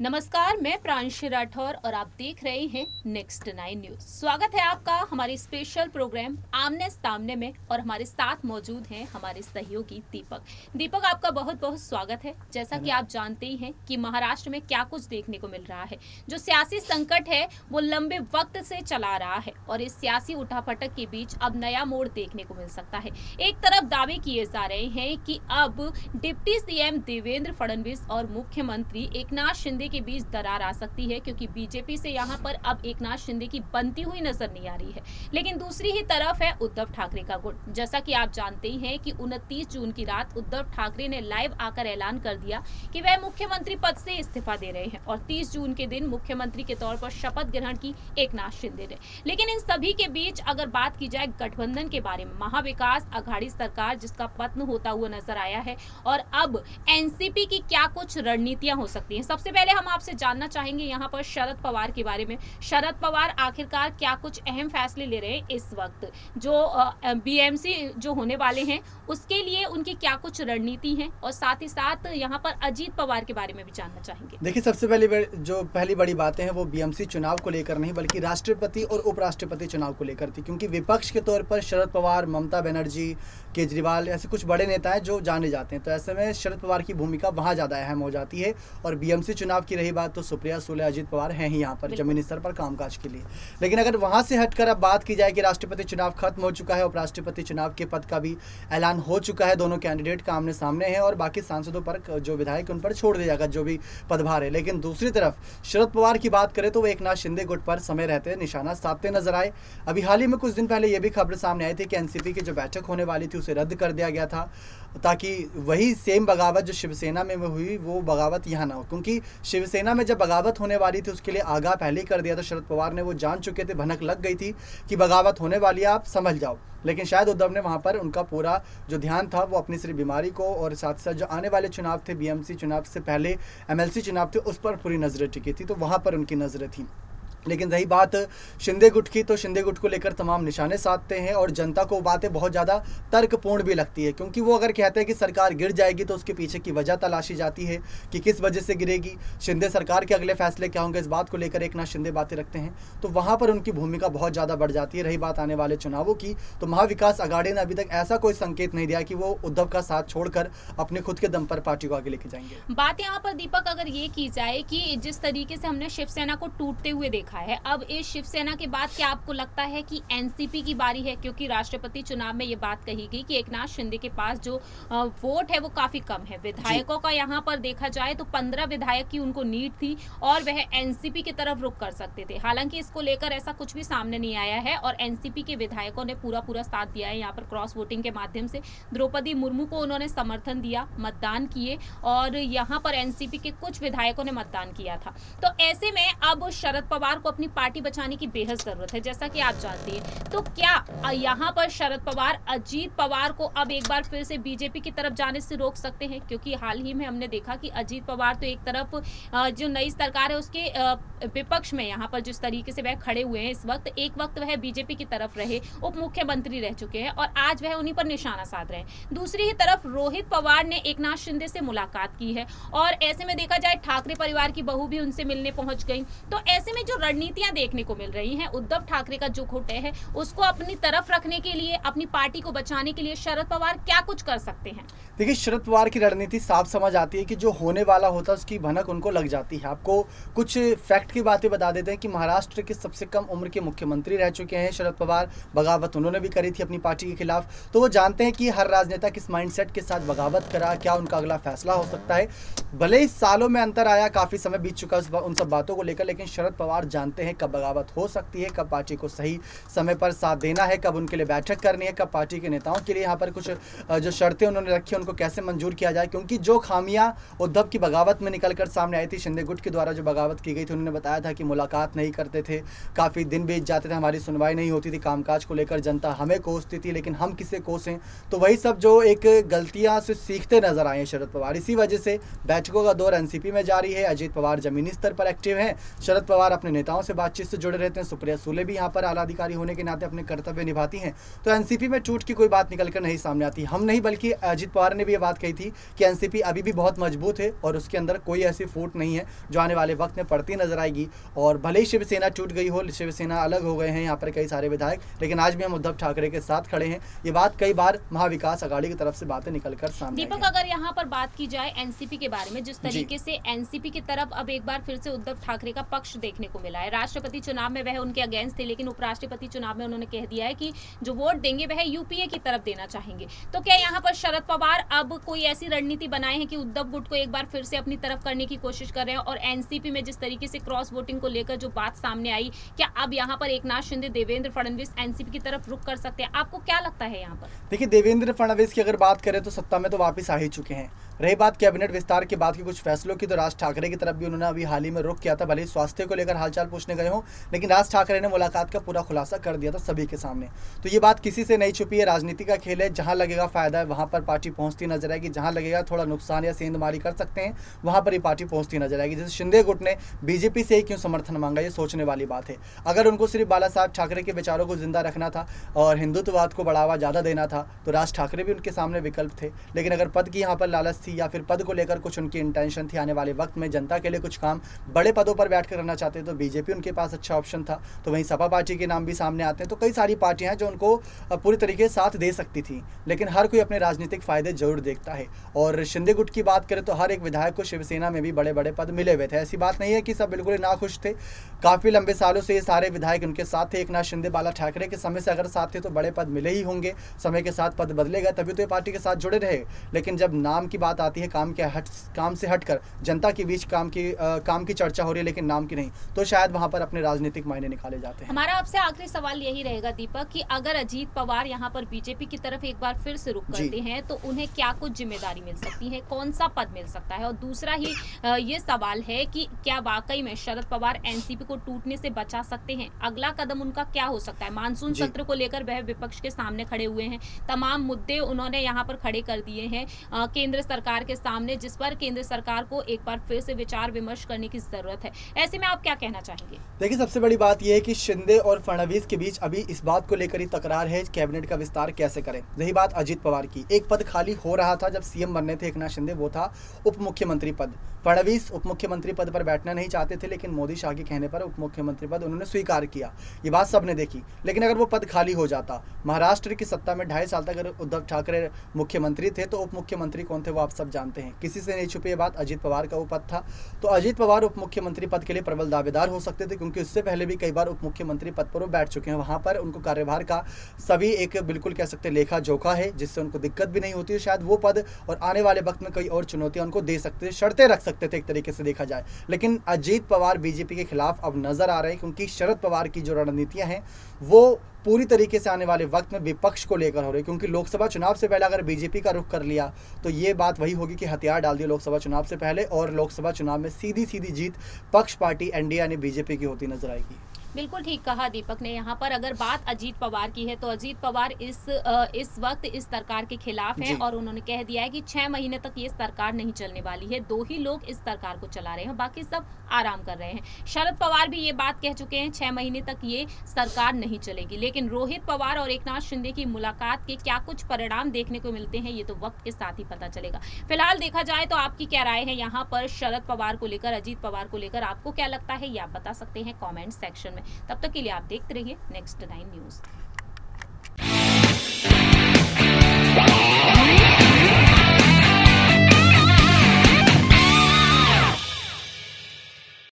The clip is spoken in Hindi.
नमस्कार, मैं प्रांशी राठौर और आप देख रहे हैं नेक्स्ट 9 न्यूज। स्वागत है आपका हमारी स्पेशल प्रोग्राम आमने सामने में और हमारे साथ मौजूद हैं हमारे सहयोगी दीपक। दीपक, आपका बहुत बहुत स्वागत है। जैसा कि आप जानते ही हैं कि महाराष्ट्र में क्या कुछ देखने को मिल रहा है। जो सियासी संकट है वो लंबे वक्त से चला रहा है और इस सियासी उठापटक के बीच अब नया मोड़ देखने को मिल सकता है। एक तरफ दावे किए जा रहे हैं कि अब डिप्टी सीएम देवेंद्र फडणवीस और मुख्यमंत्री एकनाथ शिंदे के बीच दरार आ सकती है, क्योंकि बीजेपी से यहां पर अब एकनाथ शिंदे की बनती हुई नजर नहीं आ रही है। लेकिन दूसरी ही तरफ है उद्धव ठाकरे का गुट। जैसा कि आप जानते ही हैं कि 29 जून की रात उद्धव ठाकरे ने लाइव आकर ऐलान कर दिया कि वह मुख्यमंत्री पद से इस्तीफा दे रहे हैं और 30 जून के दिन मुख्यमंत्री के तौर पर शपथ ग्रहण की एकनाथ शिंदे ने। लेकिन इन सभी के बीच अगर बात की जाए गठबंधन के बारे में, महाविकास आघाड़ी सरकार जिसका पतन होता हुआ नजर आया है और अब एनसीपी की क्या कुछ रणनीतियां हो सकती हैं। सबसे पहले हम आपसे जानना चाहेंगे यहाँ पर शरद पवार के बारे में। शरद पवार आखिरकार क्या कुछ अहम फैसले ले रहे हैं इस वक्त, जो बीएमसी जो होने वाले हैं उसके लिए उनकी क्या कुछ रणनीति है, और साथ ही साथ यहाँ पर अजीत पवार के बारे में भी जानना चाहेंगे। देखिए, सबसे पहली बड़ी बातें हैं वो बीएमसी चुनाव को लेकर नहीं बल्कि राष्ट्रपति और उपराष्ट्रपति चुनाव को लेकर थी, क्योंकि विपक्ष के तौर पर शरद पवार, ममता बनर्जी, केजरीवाल ऐसे कुछ बड़े नेता हैं जो जाने जाते हैं। तो ऐसे में शरद पवार की भूमिका वहाँ ज़्यादा अहम हो जाती है। और बीएमसी चुनाव की रही बात तो सुप्रिया सुले, अजीत पवार हैं ही यहाँ पर जमीनी स्तर पर कामकाज के लिए। लेकिन अगर वहाँ से हटकर अब बात की जाए कि राष्ट्रपति चुनाव खत्म हो चुका है, उपराष्ट्रपति चुनाव के पद का भी ऐलान हो चुका है, दोनों कैंडिडेट का आमने सामने हैं और बाकी सांसदों पर जो विधायक उन पर छोड़ दिया जाएगा जो भी पदभार है। लेकिन दूसरी तरफ शरद पवार की बात करें तो वो एकनाथ शिंदे गुट पर समय रहते निशाना साधते नजर आए। अभी हाल ही में कुछ दिन पहले ये भी खबर सामने आई थी कि एनसीपी की जो बैठक होने वाली थी उसे रद्द कर दिया गया था, ताकि वही सेम बगावत जो शिवसेना में हुई वो बगावत यहाँ ना हो। क्योंकि शिवसेना में जब बगावत होने वाली थी उसके लिए आगाह पहले ही कर दिया था शरद पवार ने, वो जान चुके थे, भनक लग गई थी कि बगावत होने वाली है, आप समझ जाओ। लेकिन शायद उद्धव ने वहाँ पर उनका पूरा जो ध्यान था वो अपनी सिर्फ बीमारी को और साथ साथ जो आने वाले चुनाव थे, बीएमसी चुनाव से पहले एमएलसी चुनाव थे, उस पर पूरी नजरें टिकी थी, तो वहाँ पर उनकी नजरें थी। लेकिन रही बात शिंदे गुट की, तो शिंदे गुट को लेकर तमाम निशाने साधते हैं और जनता को बातें बहुत ज़्यादा तर्कपूर्ण भी लगती है, क्योंकि वो अगर कहते हैं कि सरकार गिर जाएगी तो उसके पीछे की वजह तलाशी जाती है कि किस वजह से गिरेगी, शिंदे सरकार के अगले फैसले क्या होंगे, इस बात को लेकर एकनाथ शिंदे बातें रखते हैं। तो वहाँ पर उनकी भूमिका बहुत ज़्यादा बढ़ जाती है। रही बात आने वाले चुनावों की, तो महाविकास आघाड़ी ने अभी तक ऐसा कोई संकेत नहीं दिया कि वो उद्धव का साथ छोड़कर अपने खुद के दम पर पार्टी को आगे लेके जाएंगे। बात यहाँ पर दीपक अगर ये की जाए कि जिस तरीके से हमने शिवसेना को टूटते हुए देखा है, अब इस शिवसेना के बाद क्या आपको लगता है कि एनसीपी की बारी है? क्योंकि राष्ट्रपति चुनाव में ये बात कही गई कि एकनाथ शिंदे के पास जो वोट है वो काफी कम है। विधायकों का यहाँ पर देखा जाए तो 15 विधायक की उनको नीड थी और वह एनसीपी की तरफ रुख कर सकते थे। हालांकि इसको लेकर ऐसा कुछ भी सामने नहीं आया है और एनसीपी के विधायकों ने पूरा साथ दिया है। यहाँ पर क्रॉस वोटिंग के माध्यम से द्रौपदी मुर्मू को उन्होंने समर्थन दिया, मतदान किए और यहाँ पर एनसीपी के कुछ विधायकों ने मतदान किया था। तो ऐसे में अब शरद पवार को अपनी पार्टी बचाने की बेहद जरूरत है, जैसा कि आप जानते हैं। तो क्या यहाँ पर शरद पवार अजीत पवार को अब एक बार फिर से बीजेपी की तरफ जाने से रोक सकते हैं? क्योंकि हाल ही में हमने देखा कि अजीत पवार तो एक तरफ जो नई सरकार है उसके विपक्ष में यहाँ पर जिस तरीके से वह खड़े हुए हैं इस वक्त, एक वक्त वह बीजेपी की तरफ रहे, उप मुख्यमंत्री रह चुके हैं और आज वह उन्हीं पर निशाना साध रहे हैं। दूसरी ही तरफ रोहित पवार ने एकनाथ शिंदे से मुलाकात की है और ऐसे में देखा जाए ठाकरे परिवार की बहू भी उनसे मिलने पहुंच गई। तो ऐसे में जो रणनीतियां देखने को मिल रही हैं, उद्धव ठाकरे का जो गुट है उसको अपनी तरफ रखने के लिए, अपनी पार्टी को बचाने के लिए शरद पवार क्या कुछ कर सकते हैं? देखिए, शरद पवार की रणनीति साफ समझ आती है कि जो होने वाला होता है उसकी भनक उनको लग जाती है। आपको कुछ फैक्ट की बातें बता देते हैं कि महाराष्ट्र के सबसे कम उम्र के मुख्यमंत्री रह चुके हैं शरद पवार। बगावत उन्होंने भी करी थी अपनी पार्टी के खिलाफ, तो वो जानते हैं कि हर राजनेता किस माइंडसेट के साथ बगावत करा, क्या उनका अगला फैसला हो सकता है। भले ही सालों में अंतर आया, काफ़ी समय बीत चुका उन सब बातों को लेकर, लेकिन शरद पवार जानते हैं कब बगावत हो सकती है, कब पार्टी को सही समय पर साथ देना है, कब उनके लिए बैठक करनी है, कब पार्टी के नेताओं के लिए यहाँ पर कुछ जो शर्तें उन्होंने रखी हैं उनको कैसे मंजूर किया जाए। क्योंकि जो खामियां उद्धव की बगावत में निकलकर सामने आई थी, शिंदे गुट के द्वारा जो बगावत की गई थी, उन्होंने बताया था कि मुलाकात नहीं करते थे, काफ़ी दिन बीत जाते थे, हमारी सुनवाई नहीं होती थी, कामकाज को लेकर जनता हमें कोसती थी, लेकिन हम किसे कोसें। तो वही सब जो एक गलतियाँ से सीखते नजर आए हैं शरद पवार। इसी वजह से बैठकों का दौर एनसीपी में जारी है। अजीत पवार जमीनी स्तर पर एक्टिव हैं, शरद पवार अपने नेताओं से बातचीत से जुड़े रहते हैं। सुप्रिया सुले भी यहाँ पर आला अधिकारी होने के नाते अपने कर्तव्य निभाती हैं। तो एनसीपी में टूट की कोई बात निकल कर नहीं सामने आती। हम नहीं बल्कि अजित पवार ने भी ये बात कही थी कि एनसीपी अभी भी बहुत मजबूत है और उसके अंदर कोई ऐसी फूट नहीं है जो आने वाले वक्त में पड़ती नजर आएगी। और भले ही शिवसेना टूट गई हो, शिवसेना अलग हो गए हैं यहाँ पर कई सारे विधायक, लेकिन आज भी हम उद्धव ठाकरे के साथ खड़े हैं। ये बात कई बार महाविकास अघाड़ी की तरफ से बातें निकलकर सामने दीपक, अगर यहाँ पर बात की जाए एनसीपी के बारे में, जिस तरीके से एनसीपी की तरफ अब एक बार फिर से उद्धव ठाकरे का पक्ष देखने को मिला है। राष्ट्रपति चुनाव में वह उनके अगेंस्ट थे, लेकिन उपराष्ट्रपति चुनाव में उन्होंने कह दिया है कि जो वोट देंगे वह यूपीए की तरफ देना चाहेंगे। तो क्या यहाँ पर शरद पवार अब कोई ऐसी रणनीति बनाए हैं कि उद्धव गुट को एक बार फिर से अपनी तरफ करने की कोशिश कर रहे हैं? और एनसीपी में जिस तरीके से क्रॉस वोटिंग को लेकर जो बात सामने आई, क्या अब यहाँ पर एकनाथ शिंदे, देवेंद्र फडणवीस एनसीपी की तरफ रुख कर सकते हैं? आपको क्या लगता है यहाँ पर? देखिए, देवेंद्र फडणवीस की अगर बात करें तो सत्ता में तो वापस आ ही चुके हैं। रही बात कैबिनेट विस्तार के बाद के कुछ फैसलों की, तो राज ठाकरे की तरफ भी उन्होंने अभी हाल ही में रुख किया था। भले ही स्वास्थ्य को लेकर हालचाल पूछने गए हों, लेकिन राज ठाकरे ने मुलाकात का पूरा खुलासा कर दिया था सभी के सामने। तो ये बात किसी से नहीं छुपी है। राजनीति का खेल है, जहां लगेगा फायदा है वहां पर पार्टी पहुंचती नजर आएगी, जहां लगेगा थोड़ा नुकसान या सेंधमारी कर सकते हैं वहां पर ही पार्टी पहुंचती नजर आएगी। जैसे शिंदे गुट ने बीजेपी से ही क्यों समर्थन मांगा, ये सोचने वाली बात है। अगर उनको सिर्फ बाला साहब ठाकरे के विचारों को जिंदा रखना था और हिंदुत्ववाद को बढ़ावा ज्यादा देना था, तो राज ठाकरे भी उनके सामने विकल्प थे। लेकिन अगर पद की यहाँ पर लालच थी या फिर पद को लेकर कुछ उनकी इंटेंशन थी, आने वाले वक्त में जनता के लिए कुछ काम बड़े पदों पर बैठ कर करना चाहते, तो बीजेपी उनके पास अच्छा ऑप्शन था। तो वहीं सपा पार्टी के नाम भी सामने आते हैं। तो कई सारी पार्टियां हैं जो उनको पूरी तरीके से साथ दे सकती थी, लेकिन हर कोई अपने राजनीतिक फायदे जरूर देखता है। और शिंदे गुट की बात करें तो हर एक विधायक को शिवसेना में भी बड़े बड़े पद मिले हुए थे। ऐसी बात नहीं है कि सब बिल्कुल ही नाखुश थे। काफी लंबे सालों से ये सारे विधायक उनके साथ थे। एकनाथ शिंदे, बाला ठाकरे के समय से अगर साथ थे तो बड़े पद मिले ही होंगे। समय के साथ पद बदलेगा तभी तो ये पार्टी के साथ जुड़े रहे। लेकिन जब नाम की बात आती है, काम से हटकर जनता के बीच काम की चर्चा हो रही है लेकिन नाम की नहीं, तो शायद वहां पर अपने राजनीतिक मायने निकाले जाते हैं। हमारा आपसे आखिरी सवाल यही रहेगा दीपक कि अगर अजीत पवार यहाँ पर बीजेपी की तरफ एक बार फिर से रुख करते हैं तो उन्हें क्या कुछ जिम्मेदारी मिल सकती है, कौन सा पद मिल सकता है? और दूसरा ही ये सवाल है कि क्या वाकई में शरद पवार एनसीपी को टूटने से बचा सकते हैं? अगला कदम उनका क्या हो सकता है? मानसून सत्र को लेकर वह विपक्ष के सामने खड़े हुए हैं, तमाम मुद्दे उन्होंने यहाँ पर खड़े कर दिए हैं केंद्र सरकार के सामने, जिस पर केंद्र सरकार को एक बार फिर से विचार विमर्श करने की जरूरत है। ऐसे में आप क्या कहना चाहेंगे? देखिए, सबसे बड़ी बात यह है कि शिंदे और फडणवीस के बीच अभी इस बात को लेकर ही तकरार है, कैबिनेट का विस्तार कैसे करें। रही बात अजित पवार की, एक पद खाली हो रहा था जब सीएम बनने थे एकनाथ शिंदे, वो था उप मुख्यमंत्री पद। फडणवीस उप मुख्यमंत्री पद पर बैठना नहीं चाहते थे, लेकिन मोदी शाह के कहने पर उप मुख्यमंत्री पद उन्होंने स्वीकार किया। ये बात सबने देखी। लेकिन अगर वो पद खाली हो जाता, महाराष्ट्र की सत्ता में 2.5 साल तक अगर उद्धव ठाकरे मुख्यमंत्री थे तो उप मुख्यमंत्री कौन थे वो आप सब जानते हैं। किसी से नहीं छुपी ये बात, अजित पवार का वो पद था। तो अजित पवार उप मुख्यमंत्री पद के लिए प्रबल दावेदार हो सकते थे, क्योंकि उससे पहले भी कई बार उप मुख्यमंत्री पद पर वो बैठ चुके हैं। वहां पर उनको कार्यभार का सभी एक बिल्कुल कह सकते लेखा जोखा है, जिससे उनको दिक्कत भी नहीं होती है। शायद वो पद और आने वाले वक्त में कई और चुनौतियां उनको दे सकते थे, शर्तें रख सकते थे एक तरीके से देखा जाए। लेकिन अजित पवार बीजेपी के खिलाफ अब नजर आ रहे हैं, क्योंकि शरद पवार की जो रणनीतियां हैं वो पूरी तरीके से आने वाले वक्त में विपक्ष को लेकर हो रही है। क्योंकि लोकसभा चुनाव से पहले अगर बीजेपी का रुख कर लिया तो ये बात वही होगी कि हथियार डाल दिए लोकसभा चुनाव से पहले, और लोकसभा चुनाव में सीधी जीत पक्ष पार्टी एनडीए यानी बीजेपी की होती नजर आएगी। बिल्कुल ठीक कहा दीपक ने। यहाँ पर अगर बात अजीत पवार की है तो अजीत पवार इस वक्त इस सरकार के खिलाफ हैं और उन्होंने कह दिया है कि 6 महीने तक ये सरकार नहीं चलने वाली है। 2 ही लोग इस सरकार को चला रहे हैं, बाकी सब आराम कर रहे हैं। शरद पवार भी ये बात कह चुके हैं 6 महीने तक ये सरकार नहीं चलेगी। लेकिन रोहित पवार और एकनाथ शिंदे की मुलाकात के क्या कुछ परिणाम देखने को मिलते हैं ये तो वक्त के साथ ही पता चलेगा। फिलहाल देखा जाए तो आपकी क्या राय है यहाँ पर शरद पवार को लेकर, अजीत पवार को लेकर? आपको क्या लगता है ये आप बता सकते हैं कॉमेंट सेक्शन में। तब तक के लिए आप देखते रहिए नेक्स्ट 9 न्यूज़।